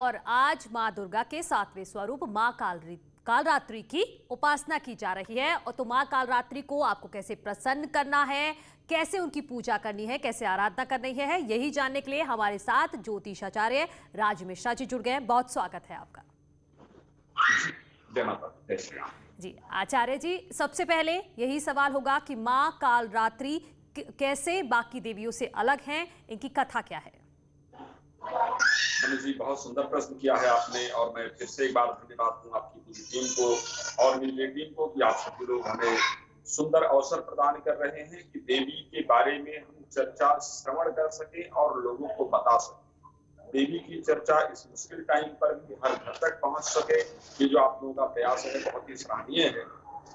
और आज माँ दुर्गा के 7वें स्वरूप माँ कालरात्रि की उपासना की जा रही है। और तो माँ कालरात्रि को आपको कैसे प्रसन्न करना है, कैसे उनकी पूजा करनी है, कैसे आराधना करनी है, यही जानने के लिए हमारे साथ ज्योतिषाचार्य राज मिश्रा जी जुड़ गए हैं। बहुत स्वागत है आपका। जय माता जय श्री राम। जी आचार्य जी, सबसे पहले यही सवाल होगा कि माँ कालरात्रि कैसे बाकी देवियों से अलग हैं, इनकी कथा क्या है? मनु जी, बहुत सुंदर प्रश्न किया है आपने और मैं फिर से एक बार धन्यवाद दूं आपकी पूरी टीम को और मीडिया टीम को कि आप सभी लोग हमें सुंदर अवसर प्रदान कर रहे हैं कि देवी के बारे में हम चर्चा श्रवण कर सकें और लोगों को बता सकें। देवी की चर्चा इस मुश्किल टाइम पर भी हर घर तक पहुंच सके, ये जो आप लोगों का प्रयास है बहुत ही सराहनीय है।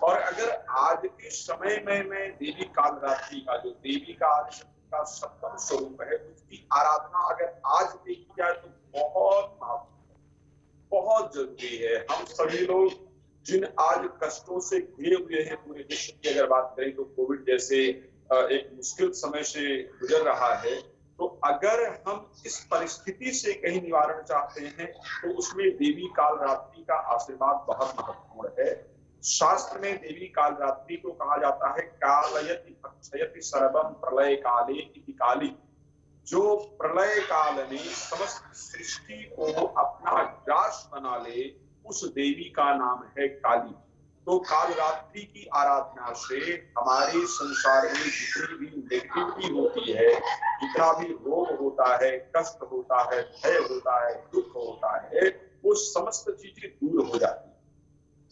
और अगर आज के समय में मैं देवी कालरात्रि का जो देवी का का सप्तम स्वरूप है उसकी आराधना अगर आज देखी जाए तो बहुत जरूरी है। हम सभी लोग जिन आज कष्टों से घिरे हुए हैं, पूरे विश्व की अगर बात करें तो कोविड जैसे एक मुश्किल समय से गुजर रहा है, तो अगर हम इस परिस्थिति से कहीं निवारण चाहते हैं तो उसमें देवी कालरात्रि का आशीर्वाद बहुत महत्वपूर्ण है। शास्त्र में देवी कालरात्रि को कहा जाता है कालयति भक्षयति सर्वम प्रलय काले इति काली, जो प्रलय काल में समस्त सृष्टि को अपना ग्रास बना ले, उस देवी का नाम है काली। तो कालरात्रि की आराधना से हमारे संसार में जितनी भी नेगेटिविटी होती है, जितना भी रोग होता है, कष्ट होता है, भय होता है, दुख होता है, वो समस्त चीजें दूर हो जाती है।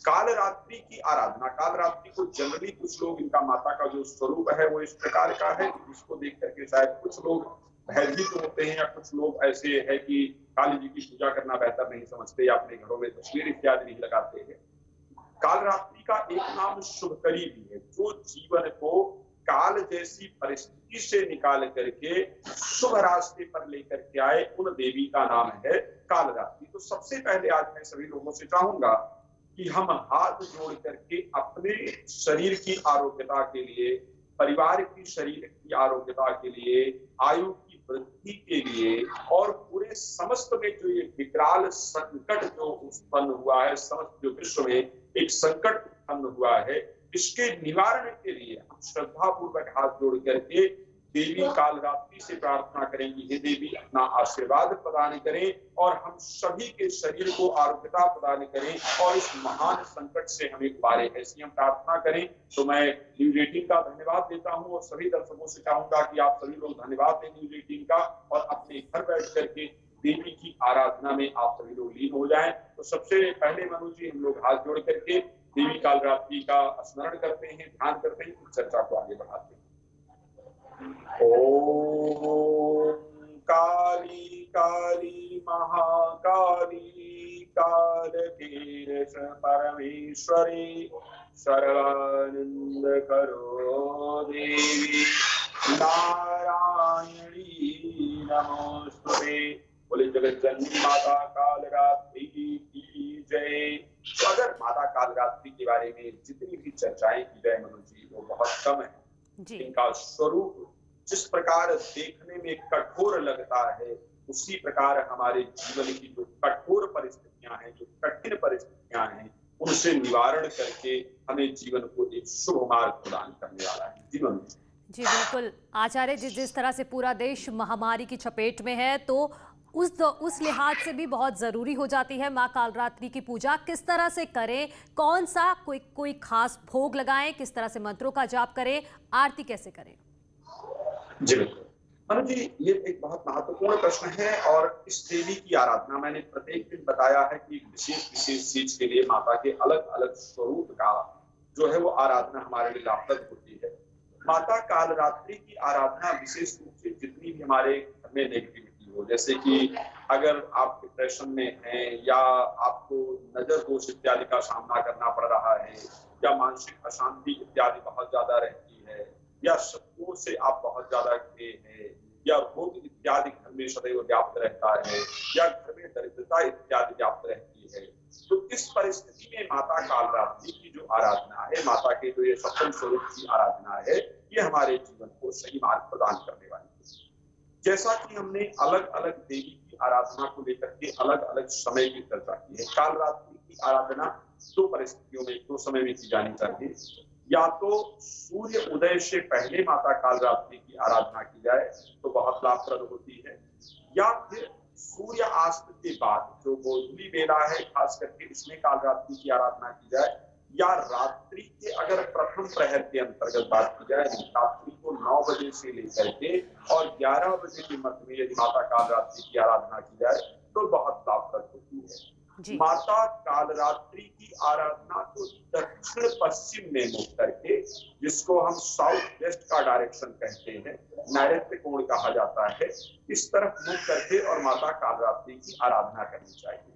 कालरात्रि की आराधना, कालरात्रि को जनरली कुछ लोग, इनका माता का जो स्वरूप है वो इस प्रकार का है, जिसको देख करके शायद कुछ लोग भयभीत होते हैं या कुछ लोग ऐसे है कि काली जी की पूजा करना बेहतर नहीं समझते या अपने घरों में तस्वीर इत्यादि नहीं लगाते हैं। कालरात्रि का एक नाम शुभकरी भी है, जो जीवन को काल जैसी परिस्थिति से निकाल करके शुभ रास्ते पर लेकर के आए, उन देवी का नाम है कालरात्रि। तो सबसे पहले आज मैं सभी लोगों से चाहूंगा कि हम हाथ जोड़ करके अपने शरीर की आरोग्यता के लिए, परिवार की शरीर की आरोग्यता के लिए, आयु की वृद्धि के लिए और पूरे समस्त में जो ये विकराल संकट जो उत्पन्न हुआ है, समस्त जो विश्व में एक संकट उत्पन्न हुआ है, इसके निवारण के लिए हम श्रद्धा पूर्वक हाथ जोड़ करके देवी कालरात्रि से प्रार्थना करेंगे, हे देवी अपना आशीर्वाद प्रदान करें और हम सभी के शरीर को आरोग्यता प्रदान करें और इस महान संकट से हमें उबारे, ऐसी हम प्रार्थना करें। तो मैं न्यूज 18 का धन्यवाद देता हूं और सभी दर्शकों से चाहूंगा कि आप सभी लोग धन्यवाद दें न्यूज 18 का और अपने घर बैठ करके देवी की आराधना में आप सभी लोग लीन हो जाएं। तो सबसे पहले मनु जी, हम लोग हाथ जोड़ करके देवी कालरात्रि का स्मरण करते हैं, ध्यान करते हैं, चर्चा को आगे बढ़ाते हैं। ओम काली काली महाकाली कालतीर्थ परमेश्वरी सर्वानंद करो देवी नारायणी नमोस्तुते। बोले जगत जननी माता कालरात्रि की जय। तो अगर माता कालरात्रि के बारे में जितनी भी चर्चाएं की जाए मनु जी, वो बहुत कम है। इनका स्वरूप जिस प्रकार देखने में कठोर लगता है, उसी प्रकार हमारे जीवन की जो कठोर परिस्थितियां हैं, जो कठिन परिस्थितियां हैं, उनसे निवारण करके हमें जीवन को एक शुभ मार्ग प्रदान करने वाला है जीवन। जी बिल्कुल आचार्य जी, जिस तरह से पूरा देश महामारी की चपेट में है, तो उस लिहाज से भी बहुत जरूरी हो जाती है माँ कालरात्रि की पूजा। किस तरह से करें, कौन सा कोई खास भोग लगाएं, किस तरह से मंत्रों का जाप करें, आरती कैसे करें? जी बिल्कुल मनु जी, ये एक बहुत महत्वपूर्ण प्रश्न है और इस देवी की आराधना मैंने प्रत्येक दिन बताया है कि विशेष चीज के लिए माता के अलग अलग स्वरूप का जो है वो आराधना हमारे लिए लाभप्रद होती है। माता कालरात्रि की आराधना विशेष रूप से जितनी भी हमारे घर में नेगेटिविटी हो, जैसे कि अगर आप डिप्रेशन में हैं या आपको नजर दोष इत्यादि का सामना करना पड़ रहा है या मानसिक अशांति इत्यादि बहुत ज्यादा रहती है या शत्रुओं से आप बहुत ज्यादा घिरे हैं या रोग इत्यादि घर में सदैव व्याप्त रहता है या घर में दरिद्रता इत्यादि व्याप्त रहती है, तो इस परिस्थिति में माता कालरात्रि की जो आराधना है, माता के जो ये सप्तम स्वरूप की आराधना है, ये हमारे जीवन को सही मार्ग प्रदान करने वाली है। जैसा कि हमने अलग अलग देवी की आराधना को लेकर के अलग अलग समय की चर्चा की है, कालरात्रि की आराधना दो परिस्थितियों में, दो समय में की जानी चाहिए। या तो सूर्य उदय से पहले माता कालरात्रि की आराधना की जाए तो बहुत लाभप्रद होती है, या फिर सूर्यास्त के बाद जो गोधूली बेला है खास करके इसमें कालरात्रि की आराधना की जाए, या रात्रि के अगर प्रथम प्रहर के अंतर्गत बात की जाए, रात्रि को 9 बजे से लेकर के और 11 बजे के मध्य में यदि माता कालरात्रि की आराधना की जाए तो बहुत लाभप्रद होती है। माता कालरात्रि की आराधना को दक्षिण पश्चिम में मुख करके, जिसको हम साउथ वेस्ट का डायरेक्शन कहते हैं, नैऋत्य कोण कहा जाता है, इस तरफ मुख करके और माता कालरात्रि की आराधना करनी चाहिए।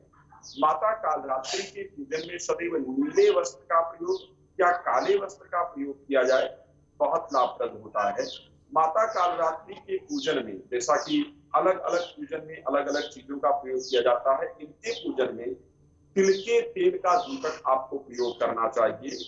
माता कालरात्रि के पूजन में सदैव नीले वस्त्र का प्रयोग या काले वस्त्र का प्रयोग किया जाए, बहुत लाभप्रद होता है। माता कालरात्रि के पूजन में, जैसा कि अलग अलग पूजन में अलग अलग चीजों का प्रयोग किया जाता है, इनके पूजन में तिल के तेल का दीपक आपको प्रयोग करना चाहिए।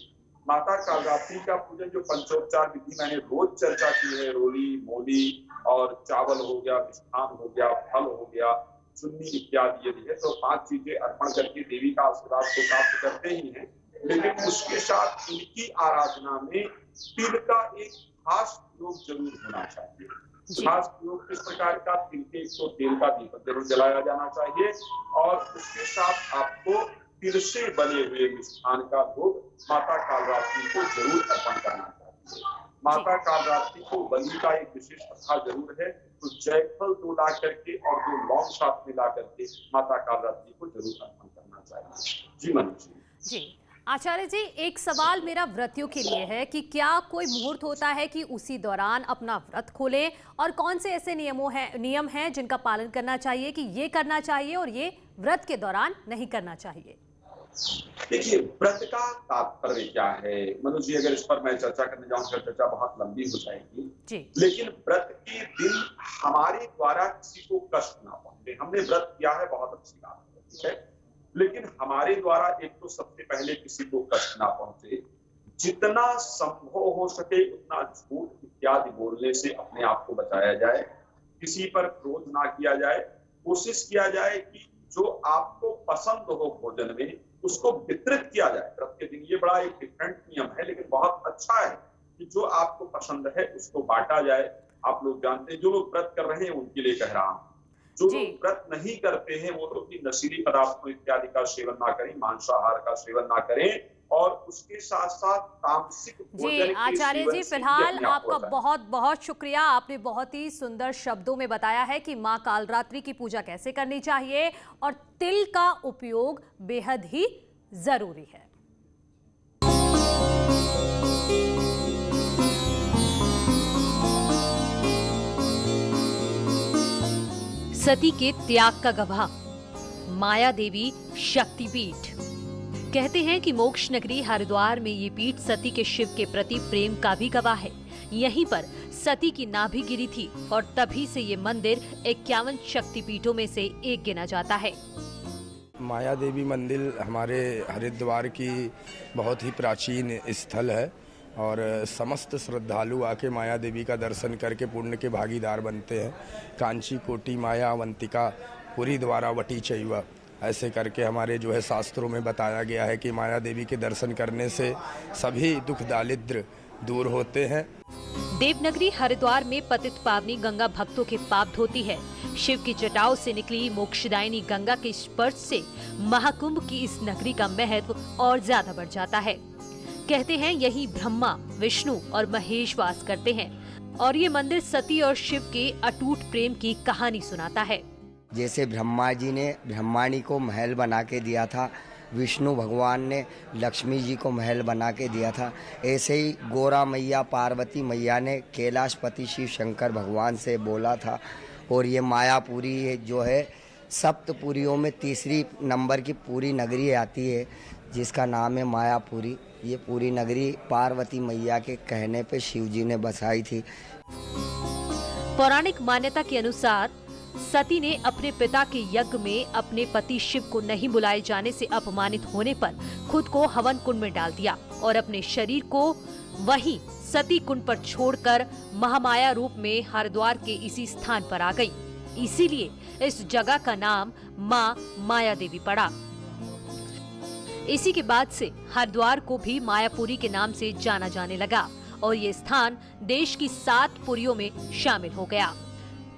माता कालरात्रि का पूजन जो पंचोपचार विधि मैंने रोज चर्चा की है, रोली मोली और चावल हो गया, मिष्ठान हो गया, फल हो गया, चुन्नी इत्यादि यदि है तो 5 चीजें अर्पण करके देवी का आशीर्वाद को प्राप्त करते ही हैं, लेकिन उसके साथ इनकी आराधना में तिल का एक खास प्रयोग जरूर होना चाहिए। खास प्रयोग किस प्रकार का? तिल के 100 तेल का दीपक जरूर जलाया जाना चाहिए और उसके साथ आपको तिल से बने हुए मिष्ठान का भोग माता कालरात्रि को जरूर अर्पण करना चाहिए। माता कालरात्रि को बलि का एक विशेष प्रथा जरूर है, तो जयफल 2 ला करके और 2 लौंग साथ में ला करके माता कालरात्रि को जरूर अर्पण करना चाहिए। जी मनीष जी। आचार्य जी, एक सवाल मेरा व्रतियों के लिए है कि क्या कोई मुहूर्त होता है कि उसी दौरान अपना व्रत खोले, और कौन से ऐसे नियम हैं जिनका पालन करना चाहिए कि ये करना चाहिए और ये व्रत के दौरान नहीं करना चाहिए? देखिए, व्रत का तात्पर्य क्या है मनोज जी, अगर इस पर मैं चर्चा करने जाऊंगा चर्चा बहुत लंबी हो जाएगी जी। लेकिन व्रत के दिन हमारे द्वारा किसी को कष्ट ना पहुंचे, हमने व्रत किया है, बहुत अच्छी बात है, ठीक है, लेकिन हमारे द्वारा एक तो सबसे पहले किसी को कष्ट ना पहुंचे, जितना संभव हो सके उतना झूठ इत्यादि बोलने से अपने आप को बचाया जाए, किसी पर क्रोध ना किया जाए, कोशिश किया जाए कि जो आपको पसंद हो भोजन में उसको वितरित किया जाए व्रत के दिन। ये बड़ा एक डिफरेंट नियम है, लेकिन बहुत अच्छा है कि जो आपको पसंद है उसको बांटा जाए। आप लोग जानते हैं, जो लोग व्रत कर रहे हैं उनके लिए कह रहा हूँ, जो लोग व्रत नहीं करते हैं वो लोग नशीली पदार्थों इत्यादि का सेवन ना करें, मांसाहार का सेवन ना करें, और उसके साथ साथ तामसिक जी। आचार्य जी, फिलहाल आपका बहुत बहुत शुक्रिया। आपने बहुत ही सुंदर शब्दों में बताया है कि माँ कालरात्रि की पूजा कैसे करनी चाहिए और तिल का उपयोग बेहद ही जरूरी है। सती के त्याग का गवाह माया देवी शक्तिपीठ। कहते हैं कि मोक्ष नगरी हरिद्वार में ये पीठ सती के शिव के प्रति प्रेम का भी गवाह है। यहीं पर सती की नाभि गिरी थी और तभी से ये मंदिर 51 शक्तिपीठों में से एक गिना जाता है। माया देवी मंदिर हमारे हरिद्वार की बहुत ही प्राचीन स्थल है और समस्त श्रद्धालु आके माया देवी का दर्शन करके पुण्य के भागीदार बनते हैं। कांची कोटि माया अवंतिका पुरी द्वारा वटी चैवा, ऐसे करके हमारे जो है शास्त्रों में बताया गया है कि माया देवी के दर्शन करने से सभी दुख दारिद्र्य दूर होते हैं। देवनगरी हरिद्वार में पतित पावनी गंगा भक्तों के पाप धोती है। शिव की जटाओं से निकली मोक्षदायिनी गंगा के स्पर्श से महाकुंभ की इस नगरी का महत्व और ज्यादा बढ़ जाता है। कहते हैं यही ब्रह्मा, विष्णु और महेश वास करते हैं और ये मंदिर सती और शिव के अटूट प्रेम की कहानी सुनाता है। जैसे ब्रह्मा जी ने ब्रह्माणी को महल बना के दिया था, विष्णु भगवान ने लक्ष्मी जी को महल बना के दिया था, ऐसे ही गोरा मैया पार्वती मैया ने कैलाशपति शिव शंकर भगवान से बोला था। और ये मायापुरी जो है सप्तपुरियों में तीसरी नंबर की पूरी नगरी आती है जिसका नाम है मायापुरी। ये पूरी नगरी पार्वती मैया के कहने पे शिव जी ने बसाई थी। पौराणिक मान्यता के अनुसार सती ने अपने पिता के यज्ञ में अपने पति शिव को नहीं बुलाए जाने से अपमानित होने पर खुद को हवन कुंड में डाल दिया और अपने शरीर को वहीं सती कुंड पर छोड़कर महामाया रूप में हरिद्वार के इसी स्थान पर आ गई। इसीलिए इस जगह का नाम मां माया देवी पड़ा। इसी के बाद से हरिद्वार को भी मायापुरी के नाम से जाना जाने लगा और ये स्थान देश की 7 पुरियों में शामिल हो गया।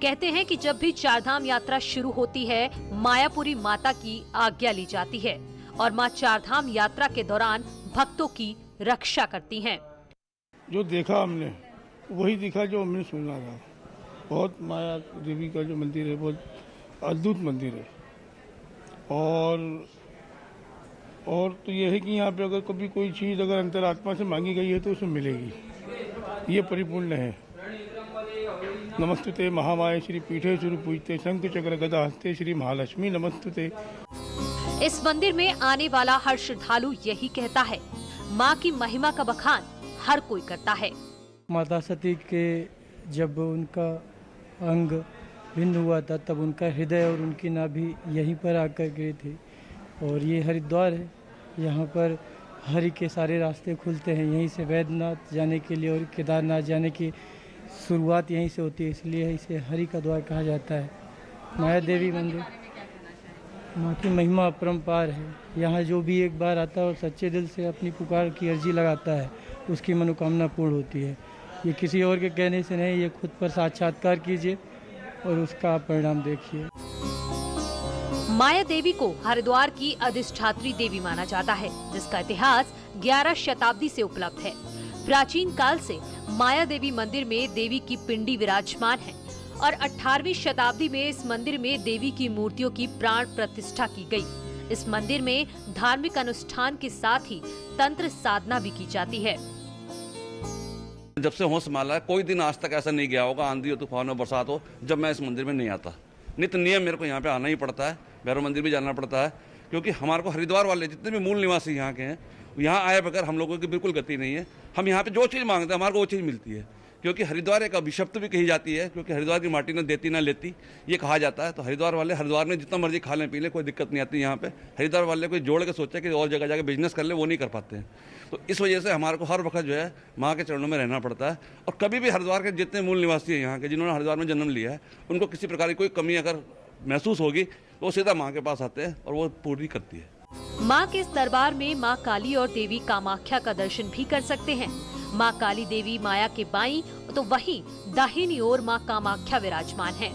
कहते हैं कि जब भी चारधाम यात्रा शुरू होती है, मायापुरी माता की आज्ञा ली जाती है और मां चारधाम यात्रा के दौरान भक्तों की रक्षा करती हैं। जो देखा हमने वही दिखा जो हमने सुना था। बहुत माया देवी का जो मंदिर है बहुत अद्भुत मंदिर है। और तो यह है कि यहाँ पे अगर कभी कोई चीज़ अगर अंतरात्मा से मांगी गई है तो उसे मिलेगी। ये परिपूर्ण है। नमस्तुते महामाया श्री पीठे सुर पूजते शंख चक्र गदा हस्ते श्री महालक्ष्मी नमस्तुते। इस मंदिर में आने वाला हर श्रद्धालु यही कहता है, माँ की महिमा का बखान हर कोई करता है। माता सती के जब उनका अंग भिन्न हुआ था तब उनका हृदय और उनकी नाभि यहीं पर आकर गिरी थी। और ये हरिद्वार है, यहाँ पर हरि के सारे रास्ते खुलते हैं। यहीं से वैद्यनाथ जाने के लिए और केदारनाथ जाने की शुरुआत यहीं से होती है, इसलिए इसे हरि का द्वार कहा जाता है। माया देवी मंदिर, माँ की महिमा अपरंपार है। यहाँ जो भी एक बार आता है और सच्चे दिल से अपनी पुकार की अर्जी लगाता है, उसकी मनोकामना पूर्ण होती है। ये किसी और के कहने से नहीं, ये खुद पर साक्षात्कार कीजिए और उसका परिणाम देखिए। माया देवी को हरिद्वार की अधिष्ठात्री देवी माना जाता है, जिसका इतिहास 11 शताब्दी से उपलब्ध है। प्राचीन काल से माया देवी मंदिर में देवी की पिंडी विराजमान है और 18वीं शताब्दी में इस मंदिर में देवी की मूर्तियों की प्राण प्रतिष्ठा की गई। इस मंदिर में धार्मिक अनुष्ठान के साथ ही तंत्र साधना भी की जाती है। जब से होश संभाला है, कोई दिन आज तक ऐसा नहीं गया होगा, आंधी हो, तूफान हो, बरसात हो, जब मैं इस मंदिर में नहीं आता। नित्य नियम मेरे को यहाँ पे आना ही पड़ता है। भैरव मंदिर भी जाना पड़ता है, क्योंकि हमारे को हरिद्वार वाले जितने भी मूल निवासी यहाँ के हैं, यहाँ आए बगैर हम लोगों की बिल्कुल गति नहीं है। हम यहाँ पे जो चीज़ मांगते हैं हमारे को वो चीज़ मिलती है, क्योंकि हरिद्वार एक अभिशप्त भी कही जाती है, क्योंकि हरिद्वार की माटी न देती न लेती, ये कहा जाता है। तो हरिद्वार वाले हरिद्वार में जितना मर्जी खा लें पी लें, कोई दिक्कत नहीं आती। यहाँ पे हरिद्वार वाले कोई जोड़ के सोचे कि और जगह जाके बिजनेस कर ले, वो नहीं कर पाते हैं। तो इस वजह से हमारे को हर वक्त जो है माँ के चरणों में रहना पड़ता है। और कभी भी हरिद्वार के जितने मूल निवासी हैं यहाँ के, जिन्होंने हरिद्वार में जन्म लिया है, उनको किसी प्रकार की कोई कमी अगर महसूस होगी तो वो सीधा माँ के पास आते हैं और वो पूरी करती है। माँ के इस दरबार में माँ काली और देवी कामाख्या का दर्शन भी कर सकते हैं। माँ काली देवी माया के बाईं तो वहीं दाहिनी ओर माँ कामाख्या विराजमान है।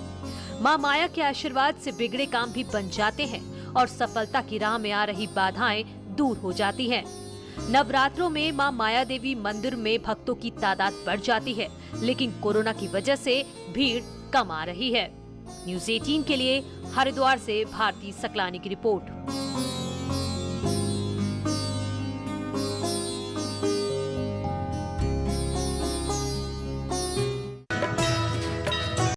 माँ माया के आशीर्वाद से बिगड़े काम भी बन जाते हैं और सफलता की राह में आ रही बाधाएं दूर हो जाती हैं। नवरात्रों में माँ माया देवी मंदिर में भक्तों की तादाद बढ़ जाती है, लेकिन कोरोना की वजह से भीड़ कम आ रही है। न्यूज़ 18 के लिए हरिद्वार से भारती सकलानी की रिपोर्ट।